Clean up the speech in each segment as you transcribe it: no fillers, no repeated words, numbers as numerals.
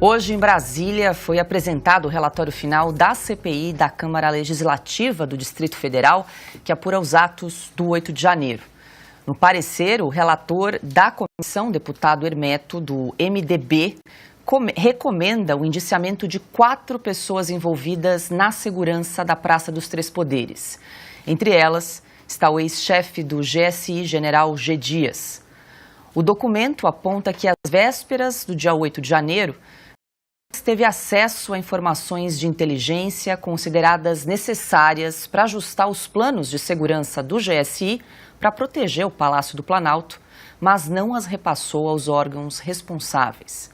Hoje, em Brasília, foi apresentado o relatório final da CPI da Câmara Legislativa do Distrito Federal, que apura os atos do 8 de janeiro. No parecer, o relator da comissão, deputado Hermeto, do MDB, recomenda o indiciamento de 4 pessoas envolvidas na segurança da Praça dos Três Poderes. Entre elas está o ex-chefe do GSI, general G. Dias. O documento aponta que às vésperas do dia 8 de janeiro, teve acesso a informações de inteligência consideradas necessárias para ajustar os planos de segurança do GSI para proteger o Palácio do Planalto, mas não as repassou aos órgãos responsáveis.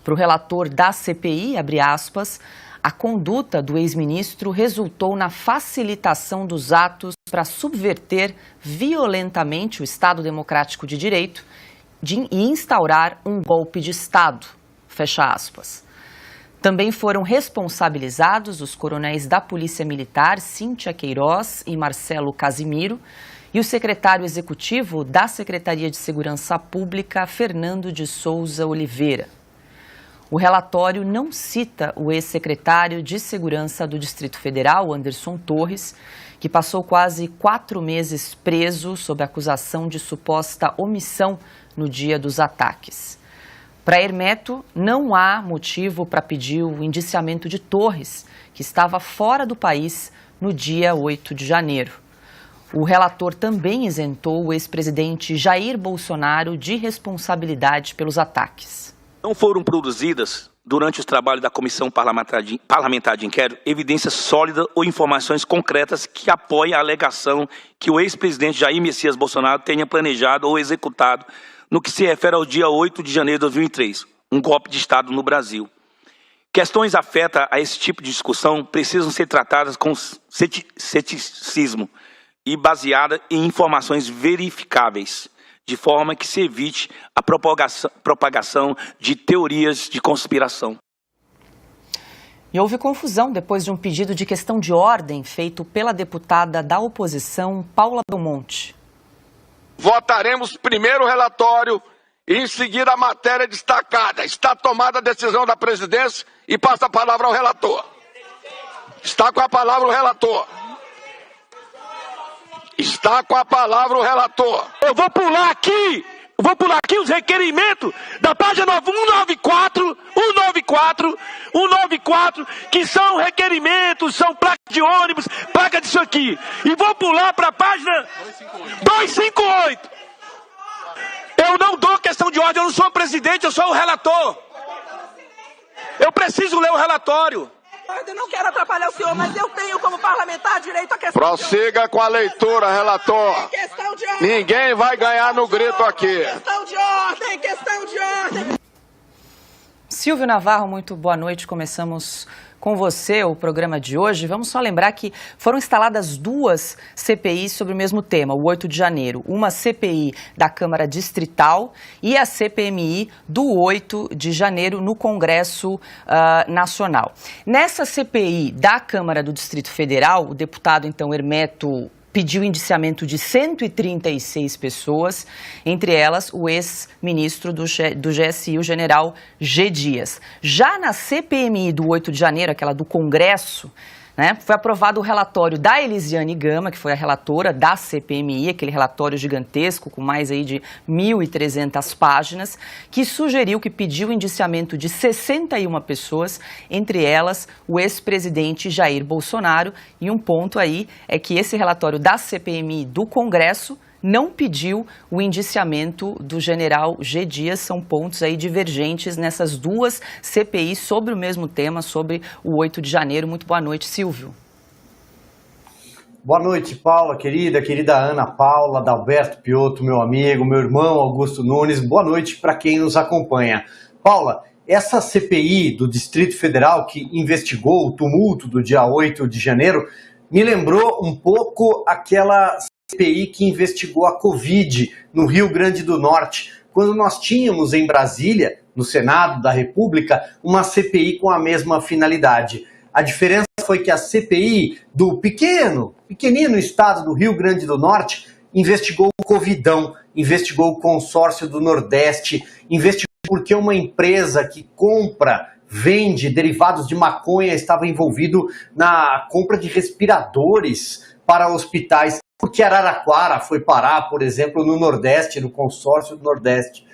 Para o relator da CPI, abre aspas, a conduta do ex-ministro resultou na facilitação dos atos para subverter violentamente o Estado Democrático de Direito e instaurar um golpe de Estado, fecha aspas. Também foram responsabilizados os coronéis da Polícia Militar, Cíntia Queiroz e Marcelo Casimiro, e o secretário executivo da Secretaria de Segurança Pública, Fernando de Souza Oliveira. O relatório não cita o ex-secretário de Segurança do Distrito Federal, Anderson Torres, que passou quase 4 meses preso sob acusação de suposta omissão no dia dos ataques. Para Hermeto, não há motivo para pedir o indiciamento de Torres, que estava fora do país no dia 8 de janeiro. O relator também isentou o ex-presidente Jair Bolsonaro de responsabilidade pelos ataques. Não foram produzidas, durante os trabalhos da Comissão Parlamentar de Inquérito, evidências sólidas ou informações concretas que apoiem a alegação que o ex-presidente Jair Messias Bolsonaro tenha planejado ou executado no que se refere ao dia 8 de janeiro de 2003, um golpe de Estado no Brasil. Questões afetas a esse tipo de discussão precisam ser tratadas com ceticismo e baseadas em informações verificáveis, de forma que se evite a propagação de teorias de conspiração. E houve confusão depois de um pedido de questão de ordem feito pela deputada da oposição, Paula Belmonte. Votaremos primeiro o relatório e em seguida a matéria destacada. Está tomada a decisão da presidência e passa a palavra ao relator. Está com a palavra o relator. Está com a palavra o relator. Eu vou pular aqui os requerimentos da página 194, que são requerimentos, são placas de ônibus, placa disso aqui. E vou pular para a página 258. Eu não dou questão de ordem, eu não sou o presidente, eu sou o relator. Eu preciso ler o relatório. Eu não quero atrapalhar o senhor, mas eu tenho como parlamentar direito a questão. Prossiga com a leitura, relator. Questão de ordem. Ninguém vai ganhar no grito aqui. Questão de ordem, questão de ordem. Silvio Navarro, muito boa noite. Começamos com você o programa de hoje. Vamos só lembrar que foram instaladas 2 CPIs sobre o mesmo tema, o 8 de janeiro. Uma CPI da Câmara Distrital e a CPMI do 8 de janeiro no Congresso Nacional. Nessa CPI da Câmara do Distrito Federal, o deputado, então, Hermeto, pediu indiciamento de 136 pessoas, entre elas o ex-ministro do GSI, o general G. Dias. Já na CPMI do 8 de janeiro, aquela do Congresso, foi aprovado o relatório da Elisiane Gama, que foi a relatora da CPMI, aquele relatório gigantesco com mais aí de 1.300 páginas, que sugeriu que pediu o indiciamento de 61 pessoas, entre elas o ex-presidente Jair Bolsonaro. E um ponto aí é que esse relatório da CPMI do Congresso não pediu o indiciamento do general G. Dias. São pontos aí divergentes nessas 2 CPIs sobre o mesmo tema, sobre o 8 de janeiro. Muito boa noite, Silvio. Boa noite, Paula, querida Ana Paula, Dalberto Piotto, meu amigo, meu irmão Augusto Nunes. Boa noite para quem nos acompanha. Paula, essa CPI do Distrito Federal que investigou o tumulto do dia 8 de janeiro me lembrou um pouco aquela CPI que investigou a Covid no Rio Grande do Norte, quando nós tínhamos em Brasília, no Senado da República, uma CPI com a mesma finalidade. A diferença foi que a CPI do pequenino estado do Rio Grande do Norte investigou o Covidão, investigou o consórcio do Nordeste, investigou porque uma empresa que vende derivados de maconha estava envolvido na compra de respiradores para hospitais, porque Araraquara foi parar, por exemplo, no Nordeste, no consórcio do Nordeste.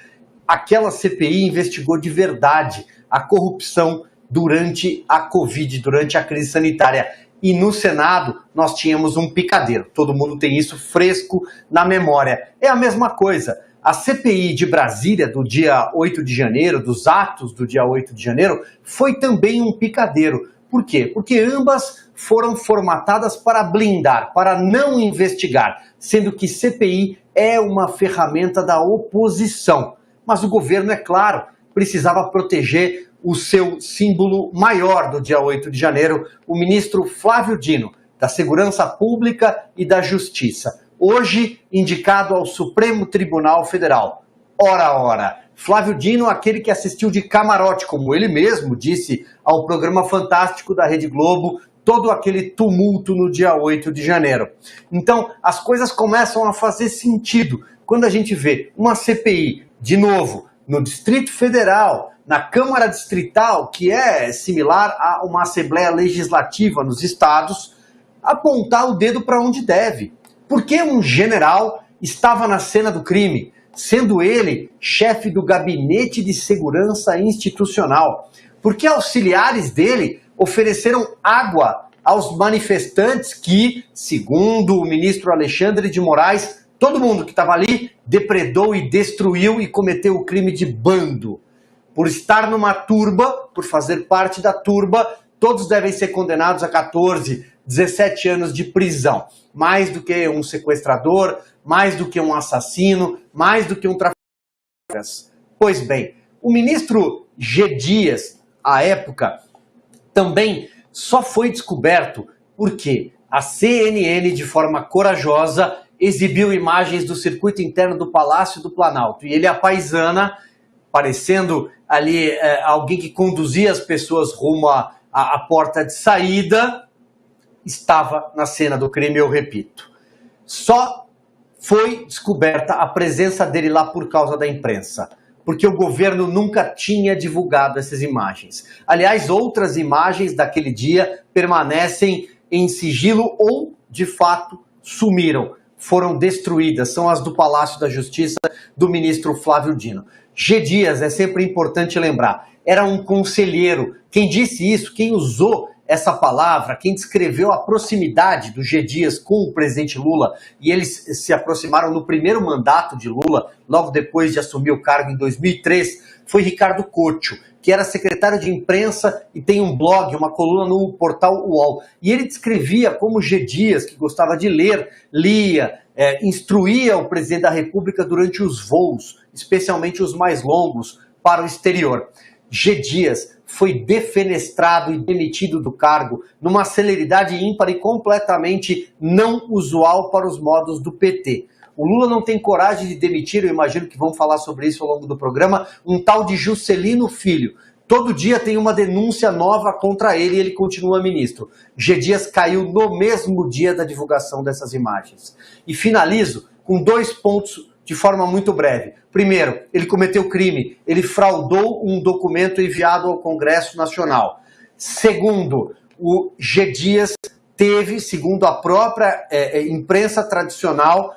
Aquela CPI investigou de verdade a corrupção durante a Covid, durante a crise sanitária. E no Senado nós tínhamos um picadeiro. Todo mundo tem isso fresco na memória. É a mesma coisa. A CPI de Brasília, do dia 8 de janeiro, dos atos do dia 8 de janeiro, foi também um picadeiro. Por quê? Porque ambas foram formatadas para blindar, para não investigar, sendo que CPI é uma ferramenta da oposição. Mas o governo, é claro, precisava proteger o seu símbolo maior do dia 8 de janeiro, o ministro Flávio Dino, da Segurança Pública e da Justiça. Hoje, indicado ao Supremo Tribunal Federal. Ora, Flávio Dino, aquele que assistiu de camarote, como ele mesmo disse, ao programa fantástico da Rede Globo, todo aquele tumulto no dia 8 de janeiro. Então, as coisas começam a fazer sentido quando a gente vê uma CPI, de novo, no Distrito Federal, na Câmara Distrital, que é similar a uma Assembleia Legislativa nos estados, apontar o dedo para onde deve. Porque um general estava na cena do crime, sendo ele chefe do Gabinete de Segurança Institucional. Porque auxiliares dele ofereceram água aos manifestantes que, segundo o ministro Alexandre de Moraes, todo mundo que estava ali depredou e destruiu e cometeu o crime de bando. Por estar numa turba, por fazer parte da turba, todos devem ser condenados a 14, 17 anos de prisão. Mais do que um sequestrador, mais do que um assassino, mais do que um traficante. Pois bem, o ministro G. Dias, à época, também só foi descoberto porque a CNN, de forma corajosa, exibiu imagens do circuito interno do Palácio do Planalto. E ele, a paisana, parecendo ali alguém que conduzia as pessoas rumo à porta de saída, estava na cena do crime, eu repito. Só foi descoberta a presença dele lá por causa da imprensa, porque o governo nunca tinha divulgado essas imagens. Aliás, outras imagens daquele dia permanecem em sigilo ou, de fato, sumiram. Foram destruídas, são as do Palácio da Justiça do ministro Flávio Dino. G. Dias, é sempre importante lembrar, era um conselheiro. Quem disse isso, quem usou essa palavra, quem descreveu a proximidade do G. Dias com o presidente Lula, e eles se aproximaram no primeiro mandato de Lula, logo depois de assumir o cargo em 2003, foi Ricardo Couto, que era secretário de imprensa e tem um blog, uma coluna no portal UOL. E ele descrevia como G. Dias, que gostava de ler, lia, instruía o presidente da República durante os voos, especialmente os mais longos, para o exterior. G. Dias foi defenestrado e demitido do cargo numa celeridade ímpar e completamente não usual para os modos do PT. O Lula não tem coragem de demitir, eu imagino que vão falar sobre isso ao longo do programa, um tal de Juscelino Filho. Todo dia tem uma denúncia nova contra ele e ele continua ministro. G. Dias caiu no mesmo dia da divulgação dessas imagens. E finalizo com 2 pontos de forma muito breve. Primeiro, ele cometeu crime, ele fraudou um documento enviado ao Congresso Nacional. Segundo, o G. Dias teve, segundo a própria imprensa tradicional,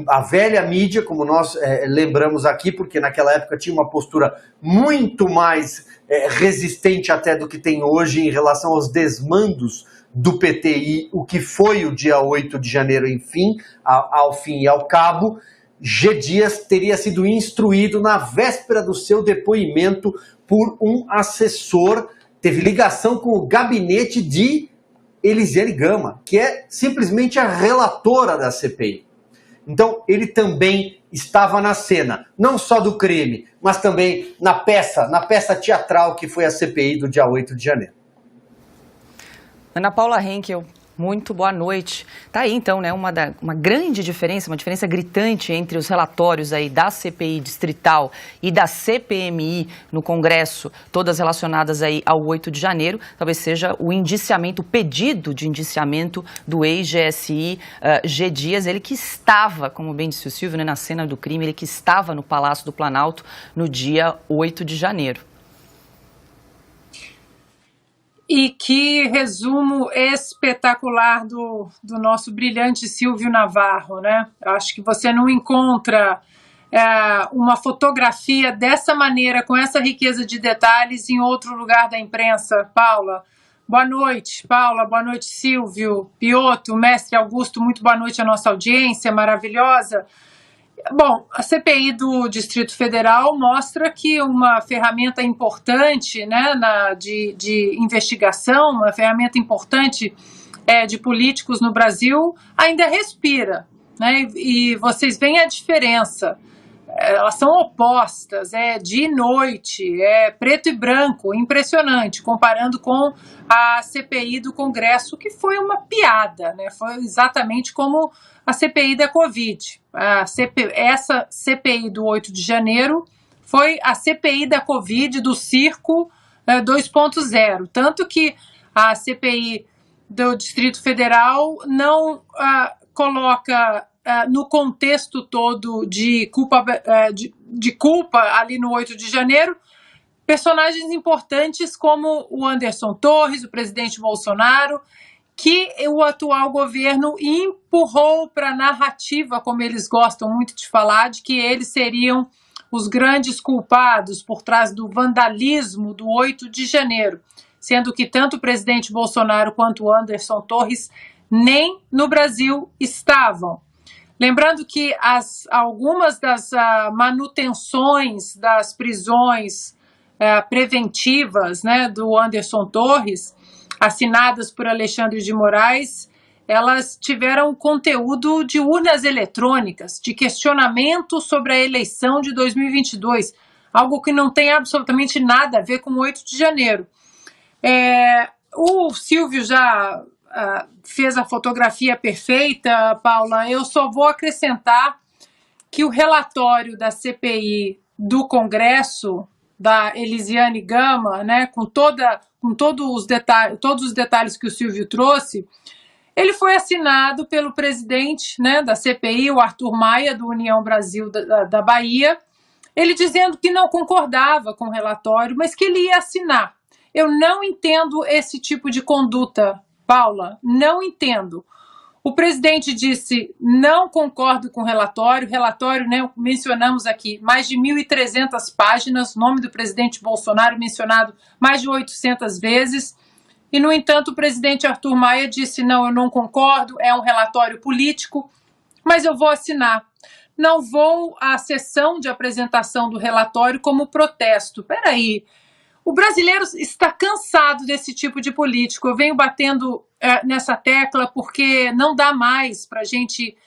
a velha mídia, como nós lembramos aqui, porque naquela época tinha uma postura muito mais resistente até do que tem hoje em relação aos desmandos do PT e o que foi o dia 8 de janeiro, enfim, ao fim e ao cabo. G. Dias teria sido instruído na véspera do seu depoimento por um assessor, teve ligação com o gabinete de Elisiane Gama, que é simplesmente a relatora da CPI. Então, ele também estava na cena, não só do crime, mas também na peça teatral que foi a CPI do dia 8 de janeiro. Ana Paula Henkel, Muito boa noite. Tá aí, então, né, uma grande diferença, uma diferença gritante entre os relatórios aí da CPI distrital e da CPMI no Congresso, todas relacionadas aí ao 8 de janeiro, talvez seja o indiciamento, o pedido de indiciamento do ex-GSI G. Dias, ele que estava, como bem disse o Silvio, né, na cena do crime, ele que estava no Palácio do Planalto no dia 8 de janeiro. E que resumo espetacular do nosso brilhante Silvio Navarro, né? Acho que você não encontra uma fotografia dessa maneira, com essa riqueza de detalhes, em outro lugar da imprensa. Paula, boa noite. Paula, boa noite, Silvio, Piotto, mestre Augusto, muito boa noite à nossa audiência maravilhosa. Bom, a CPI do Distrito Federal mostra que uma ferramenta importante, né, de investigação, uma ferramenta importante de políticos no Brasil ainda respira, né, e vocês veem a diferença. Elas são opostas, dia e noite, preto e branco, impressionante, comparando com a CPI do Congresso, que foi uma piada, né? Foi exatamente como a CPI da Covid. Essa CPI do 8 de janeiro foi a CPI da Covid do circo 2.0, tanto que a CPI do Distrito Federal não coloca no contexto todo de culpa ali no 8 de janeiro, personagens importantes como o Anderson Torres, o presidente Bolsonaro, que o atual governo empurrou para a narrativa, como eles gostam muito de falar, de que eles seriam os grandes culpados por trás do vandalismo do 8 de janeiro, sendo que tanto o presidente Bolsonaro quanto o Anderson Torres nem no Brasil estavam. Lembrando que algumas das manutenções das prisões preventivas, né, do Anderson Torres, assinadas por Alexandre de Moraes, elas tiveram conteúdo de urnas eletrônicas, de questionamento sobre a eleição de 2022, algo que não tem absolutamente nada a ver com o 8 de janeiro. O Silvio já fez a fotografia perfeita, Paula. Eu só vou acrescentar que o relatório da CPI do Congresso, da Elisiane Gama, né, com todos os detalhes que o Silvio trouxe, ele foi assinado pelo presidente, né, da CPI, o Arthur Maia, do União Brasil da Bahia, ele dizendo que não concordava com o relatório, mas que ele ia assinar. Eu não entendo esse tipo de conduta, Paula, não entendo. O presidente disse, não concordo com o relatório, né, mencionamos aqui, mais de 1.300 páginas, o nome do presidente Bolsonaro mencionado mais de 800 vezes, e, no entanto, o presidente Arthur Maia disse, não, eu não concordo, é um relatório político, mas eu vou assinar. Não vou à sessão de apresentação do relatório como protesto. Peraí, o brasileiro está cansado desse tipo de político. Eu venho batendo nessa tecla porque não dá mais para a gente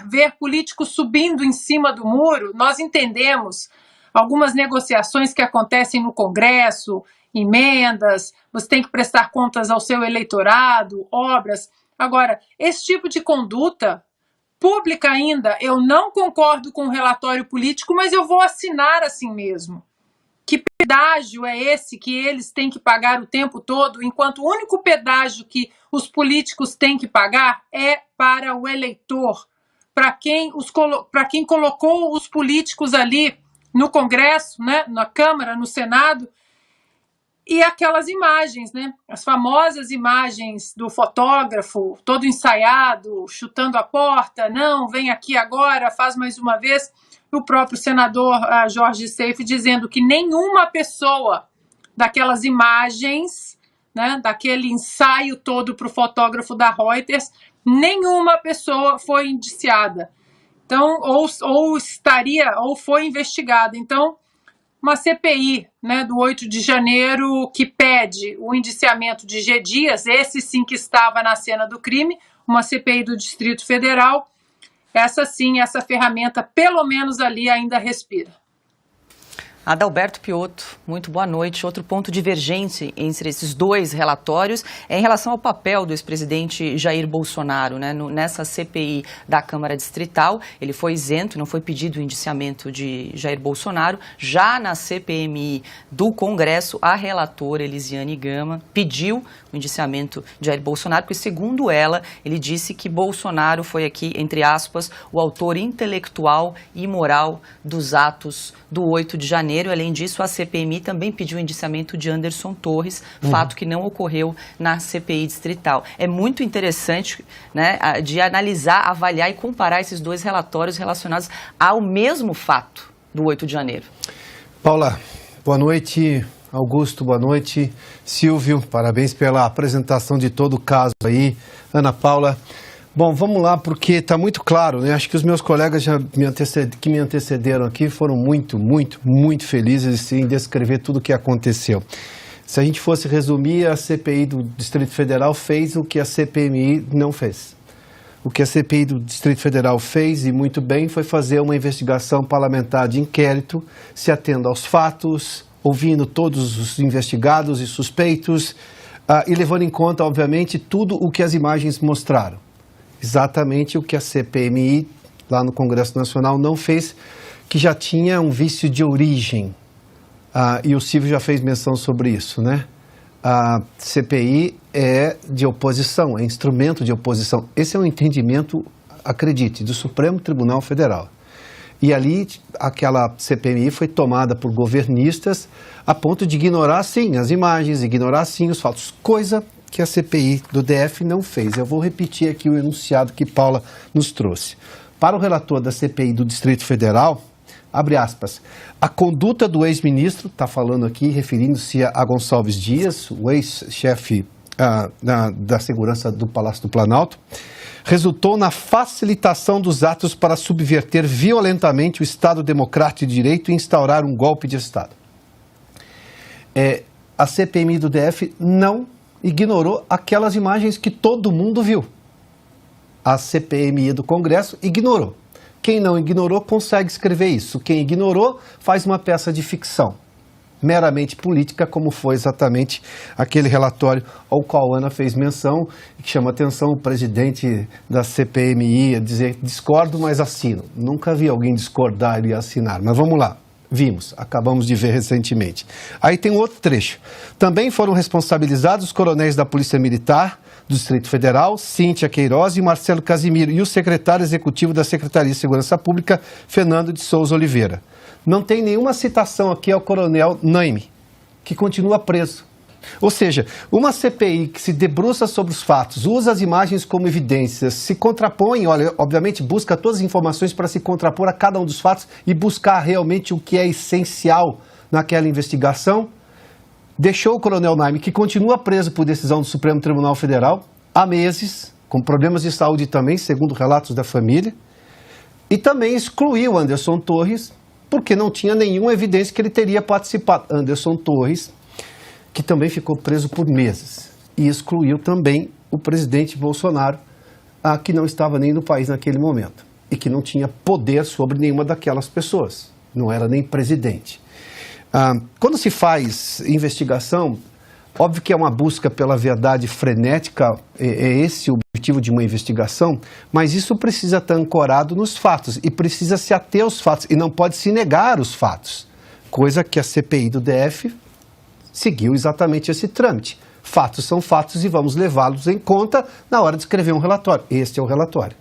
ver políticos subindo em cima do muro. Nós entendemos algumas negociações que acontecem no Congresso, emendas, você tem que prestar contas ao seu eleitorado, obras. Agora, esse tipo de conduta pública ainda, eu não concordo com o relatório político, mas eu vou assinar assim mesmo. Que pedágio é esse que eles têm que pagar o tempo todo, enquanto o único pedágio que os políticos têm que pagar é para o eleitor, para quem colocou os políticos ali no Congresso, né, na Câmara, no Senado, e aquelas imagens, né, as famosas imagens do fotógrafo, todo ensaiado, chutando a porta, não, vem aqui agora, faz mais uma vez. O próprio senador Jorge Seife dizendo que nenhuma pessoa daquelas imagens, né, daquele ensaio todo para o fotógrafo da Reuters, nenhuma pessoa foi indiciada. Então, ou foi investigada. Então, uma CPI, né, do 8 de janeiro que pede o indiciamento de G. Dias, esse sim que estava na cena do crime, uma CPI do Distrito Federal. Essa sim, essa ferramenta, pelo menos ali, ainda respira. Adalberto Piotto, muito boa noite. Outro ponto divergente entre esses dois relatórios é em relação ao papel do ex-presidente Jair Bolsonaro, né? Nessa CPI da Câmara Distrital, ele foi isento, não foi pedido o indiciamento de Jair Bolsonaro. Já na CPMI do Congresso, a relatora Elisiane Gama pediu o indiciamento de Jair Bolsonaro, porque, segundo ela, ele disse que Bolsonaro foi aqui, entre aspas, o autor intelectual e moral dos atos do 8 de janeiro. Além disso, a CPMI também pediu o indiciamento de Anderson Torres, fato que não ocorreu na CPI distrital. É muito interessante, né, de analisar, avaliar e comparar esses dois relatórios relacionados ao mesmo fato do 8 de janeiro. Paula, boa noite. Augusto, boa noite. Silvio, parabéns pela apresentação de todo o caso aí. Ana Paula. Bom, vamos lá, porque está muito claro, né? Acho que os meus colegas que me antecederam aqui foram muito felizes em descrever tudo o que aconteceu. Se a gente fosse resumir, a CPI do Distrito Federal fez o que a CPMI não fez. O que a CPI do Distrito Federal fez, e muito bem, foi fazer uma investigação parlamentar de inquérito, se atendo aos fatos, ouvindo todos os investigados e suspeitos e levando em conta, obviamente, tudo o que as imagens mostraram. Exatamente o que a CPMI, lá no Congresso Nacional, não fez, que já tinha um vício de origem. E o Silvio já fez menção sobre isso, né? A CPI é de oposição, é instrumento de oposição. Esse é um entendimento, acredite, do Supremo Tribunal Federal. E ali, aquela CPMI foi tomada por governistas a ponto de ignorar, sim, as imagens, ignorar, sim, os fatos. Coisa que a CPI do DF não fez. Eu vou repetir aqui o enunciado que Paula nos trouxe. Para o relator da CPI do Distrito Federal, abre aspas, a conduta do ex-ministro, está falando aqui, referindo-se a Gonçalves Dias, o ex-chefe da segurança do Palácio do Planalto, resultou na facilitação dos atos para subverter violentamente o Estado Democrático de Direito e instaurar um golpe de Estado. A CPMI do DF não ignorou aquelas imagens que todo mundo viu. A CPMI do Congresso ignorou. Quem não ignorou consegue escrever isso. Quem ignorou faz uma peça de ficção, meramente política, como foi exatamente aquele relatório ao qual a Ana fez menção, e que chama atenção o presidente da CPMI a dizer, discordo, mas assino. Nunca vi alguém discordar e assinar, mas vamos lá. Vimos, acabamos de ver recentemente. Aí tem outro trecho. Também foram responsabilizados os coronéis da Polícia Militar do Distrito Federal, Cíntia Queiroz e Marcelo Casimiro, e o secretário executivo da Secretaria de Segurança Pública, Fernando de Souza Oliveira. Não tem nenhuma citação aqui ao coronel Naime, que continua preso. Ou seja, uma CPI que se debruça sobre os fatos, usa as imagens como evidências, se contrapõe, olha, obviamente busca todas as informações para se contrapor a cada um dos fatos e buscar realmente o que é essencial naquela investigação, deixou o coronel Naime, que continua preso por decisão do Supremo Tribunal Federal, há meses, com problemas de saúde também, segundo relatos da família, e também excluiu Anderson Torres, porque não tinha nenhuma evidência que ele teria participado. Anderson Torres, que também ficou preso por meses, e excluiu também o presidente Bolsonaro, que não estava nem no país naquele momento, e que não tinha poder sobre nenhuma daquelas pessoas, não era nem presidente. Quando se faz investigação, óbvio que é uma busca pela verdade frenética, é esse o objetivo de uma investigação, mas isso precisa estar ancorado nos fatos, e precisa se ater aos fatos, e não pode se negar os fatos, coisa que a CPI do DF seguiu exatamente esse trâmite. Fatos são fatos e vamos levá-los em conta na hora de escrever um relatório. Este é o relatório.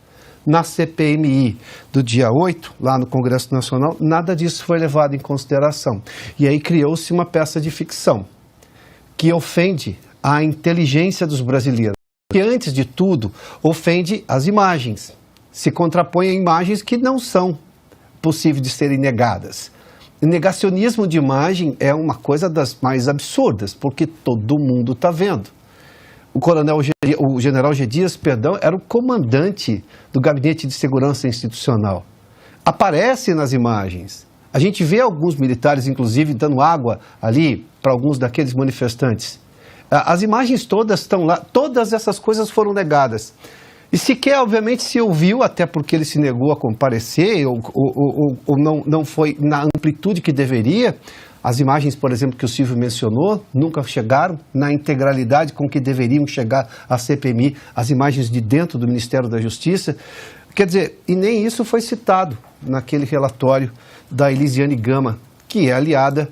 Na CPMI do dia 8, lá no Congresso Nacional, nada disso foi levado em consideração. E aí criou-se uma peça de ficção que ofende a inteligência dos brasileiros. Que, antes de tudo, ofende as imagens. Se contrapõe a imagens que não são possíveis de serem negadas. O negacionismo de imagem é uma coisa das mais absurdas, porque todo mundo está vendo. O general G. Dias, era o comandante do Gabinete de Segurança Institucional. Aparece nas imagens. A gente vê alguns militares, inclusive, dando água ali para alguns daqueles manifestantes. As imagens todas estão lá, todas essas coisas foram negadas. E sequer, obviamente, se ouviu, até porque ele se negou a comparecer, ou não foi na amplitude que deveria. As imagens, por exemplo, que o Silvio mencionou, nunca chegaram na integralidade com que deveriam chegar à CPMI, as imagens de dentro do Ministério da Justiça. Quer dizer, e nem isso foi citado naquele relatório da Elisiane Gama, que é aliada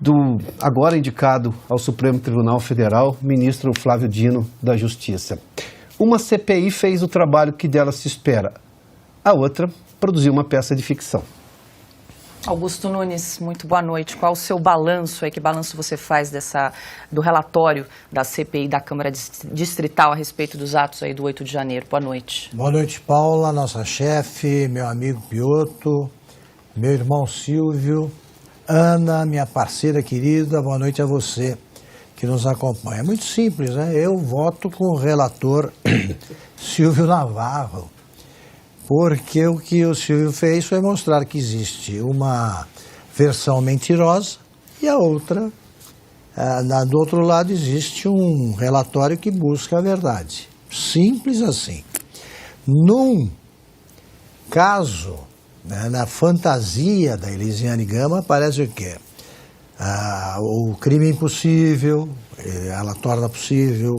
do agora indicado ao Supremo Tribunal Federal, ministro Flávio Dino da Justiça. Uma CPI fez o trabalho que dela se espera, a outra produziu uma peça de ficção. Augusto Nunes, muito boa noite. Qual o seu balanço aí? Que balanço você faz do relatório da CPI da Câmara Distrital a respeito dos atos aí do 8 de janeiro? Boa noite. Boa noite, Paula, nossa chefe, meu amigo Piotto, meu irmão Silvio, Ana, minha parceira querida, boa noite a você que nos acompanha. É muito simples, né? Eu voto com o relator Silvio Navarro, porque o que o Silvio fez foi mostrar que existe uma versão mentirosa e a outra, do outro lado, existe um relatório que busca a verdade. Simples assim. Num caso, né, na fantasia da Elisiane Gama, aparece o quê? O crime impossível, ela torna possível,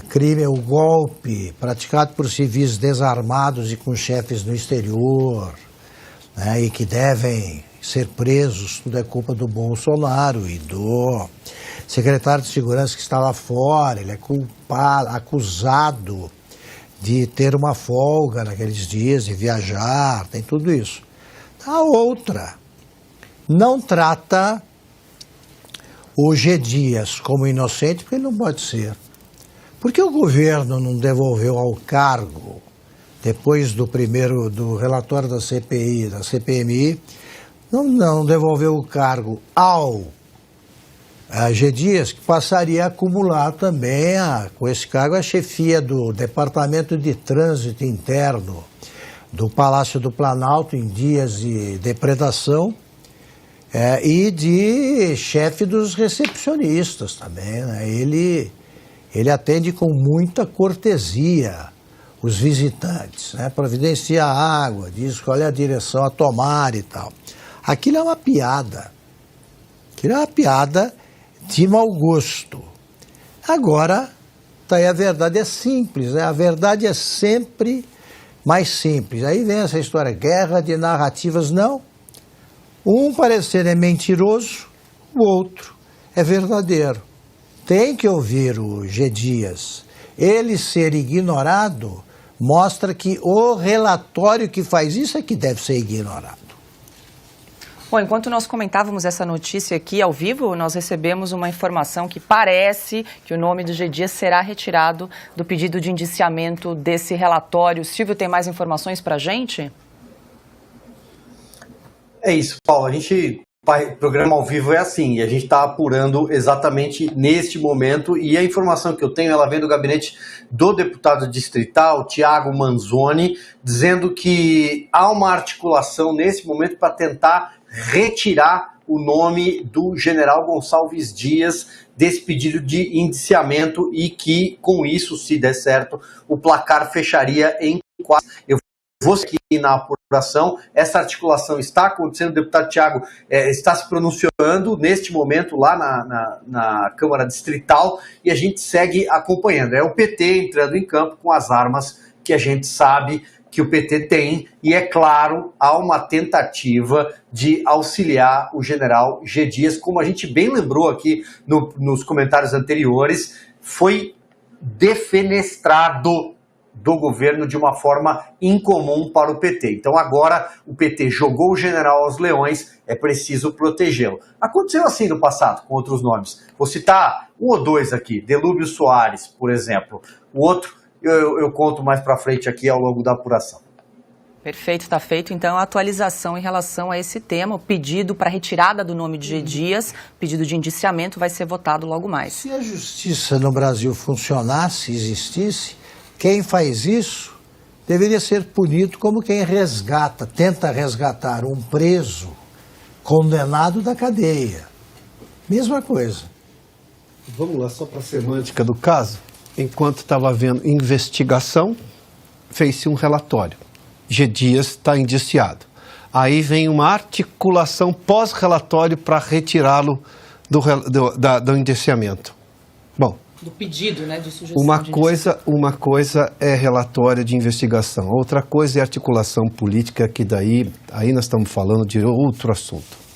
crime é o golpe praticado por civis desarmados e com chefes no exterior, né, e que devem ser presos, tudo é culpa do Bolsonaro e do secretário de Segurança que está lá fora, ele é acusado de ter uma folga naqueles dias, de viajar, tem tudo isso. A outra não trata o G. Dias como inocente, porque ele não pode ser. Por que o governo não devolveu ao cargo, depois do relatório da CPI, da CPMI, não devolveu o cargo ao G. Dias, que passaria a acumular também, com esse cargo, a chefia do Departamento de Trânsito Interno do Palácio do Planalto em dias de depredação, e de chefe dos recepcionistas também, né? Ele atende com muita cortesia os visitantes, né? Providencia água, diz qual é a direção a tomar e tal. Aquilo é uma piada. Aquilo é uma piada de mau gosto. Agora, tá aí, a verdade é simples, né? A verdade é sempre mais simples. Aí vem essa história, guerra de narrativas, não. Um parecer é mentiroso, o outro é verdadeiro. Tem que ouvir o G. Dias. Ele ser ignorado mostra que o relatório que faz isso é que deve ser ignorado. Bom, enquanto nós comentávamos essa notícia aqui ao vivo, nós recebemos uma informação que parece que o nome do G. Dias será retirado do pedido de indiciamento desse relatório. Silvio, tem mais informações para a gente? É isso, Paulo. O programa ao vivo é assim, e a gente está apurando exatamente neste momento, e a informação que eu tenho, ela vem do gabinete do deputado distrital, Tiago Manzoni, dizendo que há uma articulação nesse momento para tentar retirar o nome do general Gonçalves Dias desse pedido de indiciamento e que, com isso, se der certo, o placar fecharia em 4. Eu vou aqui na apuração, essa articulação está acontecendo, o deputado Tiago está se pronunciando neste momento lá na Câmara Distrital e a gente segue acompanhando. É o PT entrando em campo com as armas que a gente sabe que o PT tem e, é claro, há uma tentativa de auxiliar o general G. Dias, como a gente bem lembrou aqui nos comentários anteriores, foi defenestrado do governo de uma forma incomum para o PT. Então agora o PT jogou o general aos leões, é preciso protegê-lo. Aconteceu assim no passado, com outros nomes. Vou citar um ou dois aqui, Delúbio Soares, por exemplo. O outro eu conto mais para frente aqui ao longo da apuração. Perfeito, está feito então a atualização em relação a esse tema. O pedido para retirada do nome de G. Dias, pedido de indiciamento, vai ser votado logo mais. Se a justiça no Brasil funcionasse, existisse, quem faz isso deveria ser punido como quem tenta resgatar um preso condenado da cadeia. Mesma coisa. Vamos lá, só para a semântica do caso. enquanto estava havendo investigação, fez-se um relatório. G. Dias está indiciado. Aí vem uma articulação pós-relatório para retirá-lo do indiciamento. Bom, do pedido, né, de sugestão. Uma coisa é relatório de investigação, outra coisa é articulação política, que daí aí nós estamos falando de outro assunto.